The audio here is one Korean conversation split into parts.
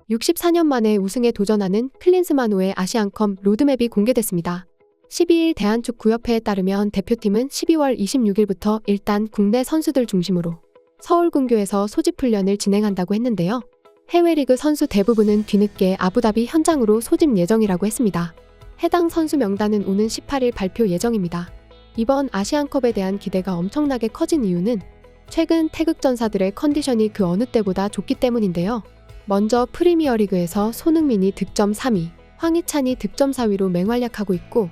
64년 만에 우승에 도전하는 클린스만호의 아시안컵 로드맵이 공개됐습니다. 12일 대한축구협회에 따르면 대표팀은 12월 26일부터 일단 국내 선수들 중심으로 서울근교에서 소집훈련을 진행한다고 했는데요. 해외 리그 선수 대부분은 뒤늦게 아부다비 현장으로 소집 예정이라고 했습니다. 해당 선수 명단은 오는 18일 발표 예정입니다. 이번 아시안컵에 대한 기대가 엄청나게 커진 이유는 최근 태극전사들의 컨디션이 그 어느 때보다 좋기 때문인데요. 먼저 프리미어리그에서 손흥민이 득점 3위, 황희찬이 득점 4위로 맹활약하고 있고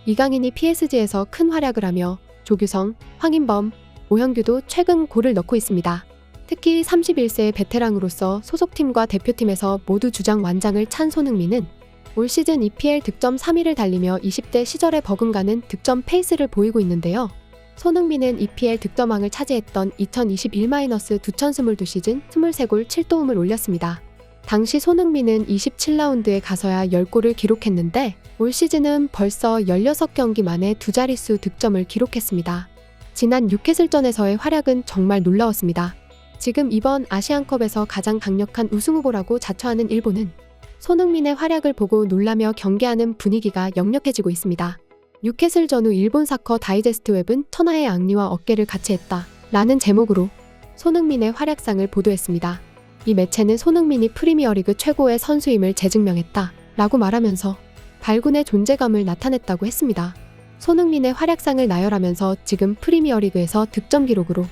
이강인이 PSG에서 큰 활약을 하며 조규성, 황인범, 오현규도 최근 골을 넣고 있습니다. 특히 31세의 베테랑으로서 소속팀과 대표팀에서 모두 주장 완장을 찬 손흥민은 올 시즌 EPL 득점 3위를 달리며 20대 시절에 버금가는 득점 페이스를 보이고 있는데요. 손흥민은 EPL 득점왕을 차지했던 2021-2022 시즌 23골 7도움을 올렸습니다. 당시 손흥민은 27라운드에 가서야 10골을 기록했는데 올 시즌은 벌써 16경기 만에 두 자릿수 득점을 기록했습니다. 지난 뉴캐슬전에서의 활약은 정말 놀라웠습니다. 지금 이번 아시안컵에서 가장 강력한 우승 후보라고 자처하는 일본은 손흥민의 활약을 보고 놀라며 경계하는 분위기가 역력해지고 있습니다. 뉴캐슬 전후 일본 사커 다이제스트 웹은 천하의 악리와 어깨를 같이 했다 라는 제목으로 손흥민의 활약상을 보도했습니다. 이 매체는 손흥민이 프리미어리그 최고의 선수임을 재증명했다 라고 말하면서 발군의 존재감을 나타냈다고 했습니다. 손흥민의 활약상을 나열하면서 지금 프리미어리그에서 득점 기록으로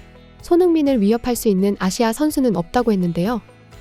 손흥민을 위협할 수 있는 아시아 선수는 없다고 했는데요.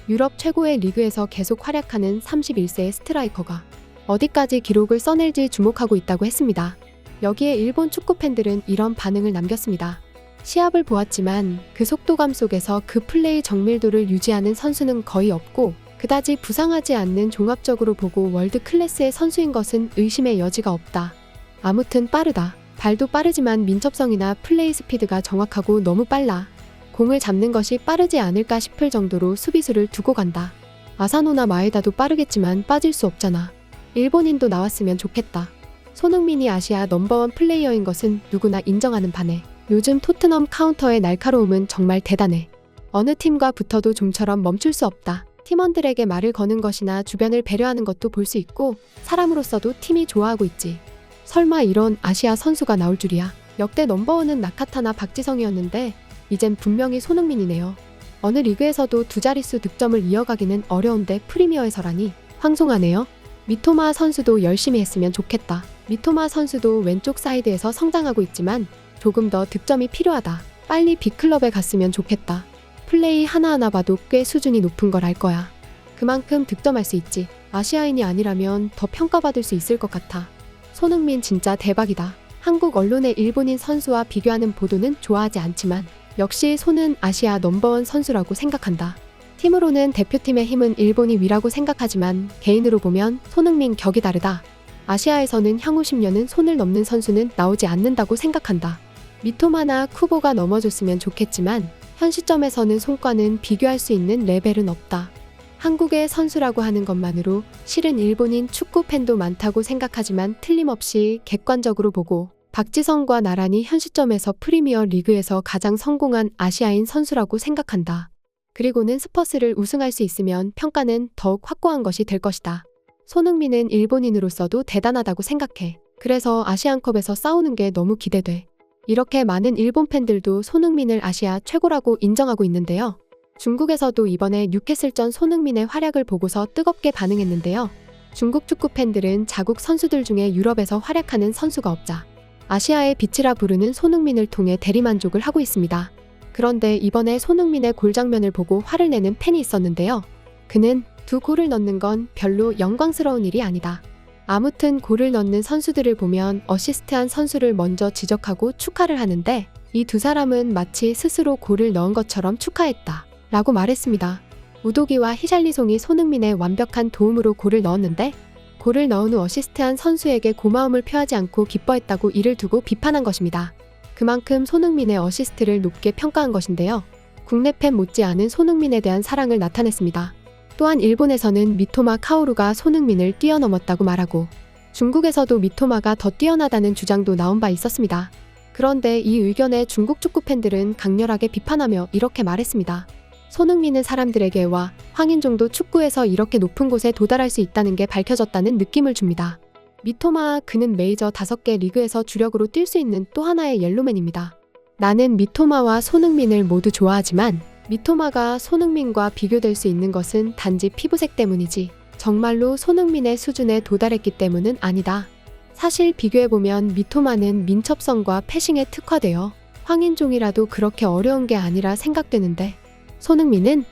유럽 최고의 리그에서 계속 활약하는 31세의 스트라이커가 어디까지 기록을 써낼지 주목하고 있다고 했습니다. 여기에 일본 축구 팬들은 이런 반응을 남겼습니다. 시합을 보았지만 그 속도감 속에서 그 플레이 정밀도를 유지하는 선수는 거의 없고 그다지 부상하지 않는 종합적으로 보고 월드 클래스의 선수인 것은 의심의 여지가 없다. 아무튼 빠르다. 발도 빠르지만 민첩성이나 플레이 스피드가 정확하고 너무 빨라. 공을 잡는 것이 빠르지 않을까 싶을 정도로 수비수를 두고 간다. 아사노나 마에다도 빠르겠지만 빠질 수 없잖아. 일본인도 나왔으면 좋겠다. 손흥민이 아시아 넘버원 플레이어인 것은 누구나 인정하는 바네. 요즘 토트넘 카운터의 날카로움은 정말 대단해. 어느 팀과 붙어도 좀처럼 멈출 수 없다. 팀원들에게 말을 거는 것이나 주변을 배려하는 것도 볼 수 있고 사람으로서도 팀이 좋아하고 있지. 설마 이런 아시아 선수가 나올 줄이야. 역대 넘버원은 나카타나 박지성이었는데 이젠 분명히 손흥민이네요. 어느 리그에서도 두 자릿수 득점을 이어가기는 어려운데 프리미어에서라니 황송하네요. 미토마 선수도 열심히 했으면 좋겠다. 미토마 선수도 왼쪽 사이드에서 성장하고 있지만 조금 더 득점이 필요하다. 빨리 B클럽에 갔으면 좋겠다. 플레이 하나하나 봐도 꽤 수준이 높은 걸 알 거야. 그만큼 득점할 수 있지. 아시아인이 아니라면 더 평가받을 수 있을 것 같아. 손흥민 진짜 대박이다. 한국 언론의 일본인 선수와 비교하는 보도는 좋아하지 않지만 역시 손은 아시아 넘버원 선수라고 생각한다. 팀으로는 대표팀의 힘은 일본이 위라고 생각하지만 개인으로 보면 손흥민 격이 다르다. 아시아에서는 향후 10년은 손을 넘는 선수는 나오지 않는다고 생각한다. 미토마나 쿠보가 넘어줬으면 좋겠지만 현 시점에서는 손과는 비교할 수 있는 레벨은 없다. 한국의 선수라고 하는 것만으로 실은 일본인 축구 팬도 많다고 생각하지만 틀림없이 객관적으로 보고 박지성과 나란히 현 시점에서 프리미어 리그에서 가장 성공한 아시아인 선수라고 생각한다. 그리고는 스퍼스를 우승할 수 있으면 평가는 더욱 확고한 것이 될 것이다. 손흥민은 일본인으로서도 대단하다고 생각해. 그래서 아시안컵에서 싸우는 게 너무 기대돼. 이렇게 많은 일본 팬들도 손흥민을 아시아 최고라고 인정하고 있는데요. 중국에서도 이번에 뉴캐슬전 손흥민의 활약을 보고서 뜨겁게 반응했는데요. 중국 축구 팬들은 자국 선수들 중에 유럽에서 활약하는 선수가 없자 아시아의 빛이라 부르는 손흥민을 통해 대리만족을 하고 있습니다. 그런데 이번에 손흥민의 골 장면을 보고 화를 내는 팬이 있었는데요. 그는 두 골을 넣는 건 별로 영광스러운 일이 아니다. 아무튼 골을 넣는 선수들을 보면 어시스트한 선수를 먼저 지적하고 축하를 하는데 이 두 사람은 마치 스스로 골을 넣은 것처럼 축하했다 라고 말했습니다. 우도기와 히샬리송이 손흥민의 완벽한 도움으로 골을 넣었는데 골을 넣은 후 어시스트한 선수에게 고마움을 표하지 않고 기뻐했다고 이를 두고 비판한 것입니다. 그만큼 손흥민의 어시스트를 높게 평가한 것인데요. 국내 팬 못지않은 손흥민에 대한 사랑을 나타냈습니다. 또한 일본에서는 미토마 카오루가 손흥민을 뛰어넘었다고 말하고 중국에서도 미토마가 더 뛰어나다는 주장도 나온 바 있었습니다. 그런데 이 의견에 중국 축구 팬들은 강렬하게 비판하며 이렇게 말했습니다. 손흥민은 사람들에게 와 황인종도 축구에서 이렇게 높은 곳에 도달할 수 있다는 게 밝혀졌다는 느낌을 줍니다. 미토마 그는 메이저 5개 리그에서 주력으로 뛸 수 있는 또 하나의 옐로맨입니다. 나는 미토마와 손흥민을 모두 좋아하지만 미토마가 손흥민과 비교될 수 있는 것은 단지 피부색 때문이지 정말로 손흥민의 수준에 도달했기 때문은 아니다. 사실 비교해보면 미토마는 민첩성과 패싱에 특화되어 황인종이라도 그렇게 어려운 게 아니라 생각되는데 손흥민은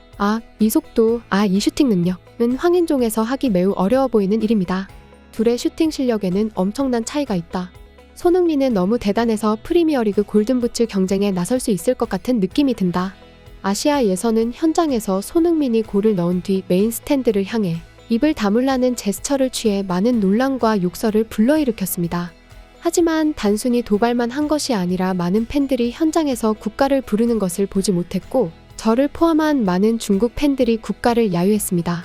이 속도, 이 슈팅 능력은 황인종에서 하기 매우 어려워 보이는 일입니다. 둘의 슈팅 실력에는 엄청난 차이가 있다. 손흥민은 너무 대단해서 프리미어리그 골든부츠 경쟁에 나설 수 있을 것 같은 느낌이 든다. 아시아 예선은 현장에서 손흥민이 골을 넣은 뒤 메인 스탠드를 향해 입을 다물라는 제스처를 취해 많은 논란과 욕설을 불러일으켰습니다. 하지만 단순히 도발만 한 것이 아니라 많은 팬들이 현장에서 국가를 부르는 것을 보지 못했고 저를 포함한 많은 중국 팬들이 국가를 야유했습니다.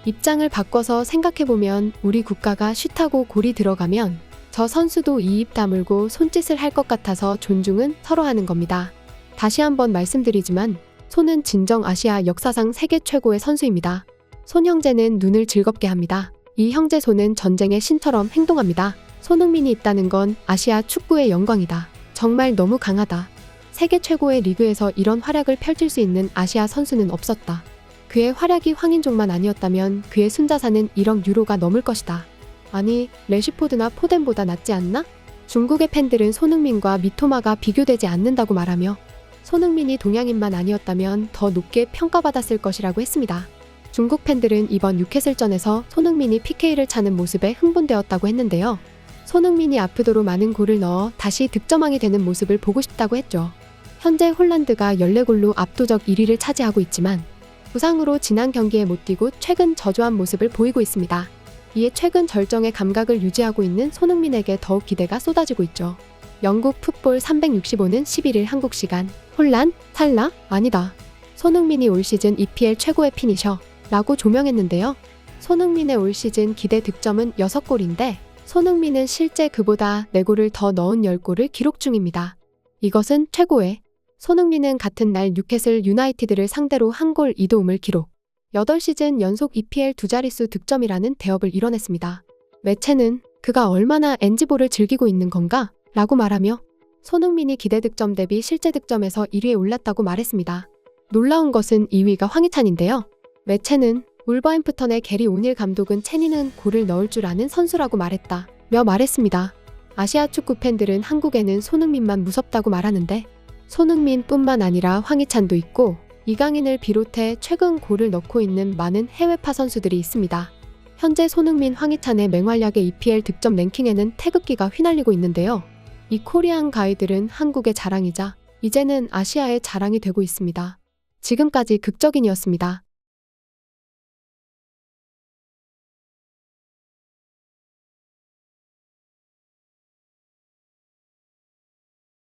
입장을 바꿔서 생각해보면 우리 국가가 슛하고 골이 들어가면 저 선수도 이 입 다물고 손짓을 할 것 같아서 존중은 서로 하는 겁니다. 다시 한번 말씀드리지만 손은 진정 아시아 역사상 세계 최고의 선수입니다. 손 형제는 눈을 즐겁게 합니다. 이 형제 손은 전쟁의 신처럼 행동합니다. 손흥민이 있다는 건 아시아 축구의 영광이다. 정말 너무 강하다. 세계 최고의 리그에서 이런 활약을 펼칠 수 있는 아시아 선수는 없었다. 그의 활약이 황인종만 아니었다면 그의 순자산은 1억 유로가 넘을 것이다. 아니, 레시포드나 포덴보다 낫지 않나? 중국의 팬들은 손흥민과 미토마가 비교되지 않는다고 말하며 손흥민이 동양인만 아니었다면 더 높게 평가받았을 것이라고 했습니다. 중국 팬들은 이번 뉴캐슬전에서 손흥민이 PK를 차는 모습에 흥분되었다고 했는데요. 손흥민이 아프도록 많은 골을 넣어 다시 득점왕이 되는 모습을 보고 싶다고 했죠. 현재 홀란드가 14골로 압도적 1위를 차지하고 있지만 부상으로 지난 경기에 못 뛰고 최근 저조한 모습을 보이고 있습니다. 이에 최근 절정의 감각을 유지하고 있는 손흥민에게 더욱 기대가 쏟아지고 있죠. 영국 풋볼 365는 11일 한국 시간 혼란? 탈락? 아니다. 손흥민이 올 시즌 EPL 최고의 피니셔 라고 조명했는데요. 손흥민의 올 시즌 기대 득점은 6골인데 손흥민은 실제 그보다 4골을 더 넣은 10골을 기록 중입니다. 이것은 최고의 손흥민은 같은 날 뉴캐슬 유나이티드를 상대로 1골 2도움을 기록. 8시즌 연속 EPL 2자릿수 득점이라는 대업을 이뤄냈습니다. 매체는 그가 얼마나 NG볼을 즐기고 있는 건가? 라고 말하며 손흥민이 기대 득점 대비 실제 득점에서 1위에 올랐다고 말했습니다. 놀라운 것은 2위가 황희찬인데요. 매체는 울버햄프턴의 게리 오닐 감독은 체니는 골을 넣을 줄 아는 선수라고 말했다며 말했습니다. 아시아 축구 팬들은 한국에는 손흥민만 무섭다고 말하는데 손흥민뿐만 아니라 황희찬도 있고 이강인을 비롯해 최근 골을 넣고 있는 많은 해외파 선수들이 있습니다. 현재 손흥민, 황희찬의 맹활약의 EPL 득점 랭킹에는 태극기가 휘날리고 있는데요. 이 코리안 가이들은 한국의 자랑이자 이제는 아시아의 자랑이 되고 있습니다. 지금까지 극적인이었습니다.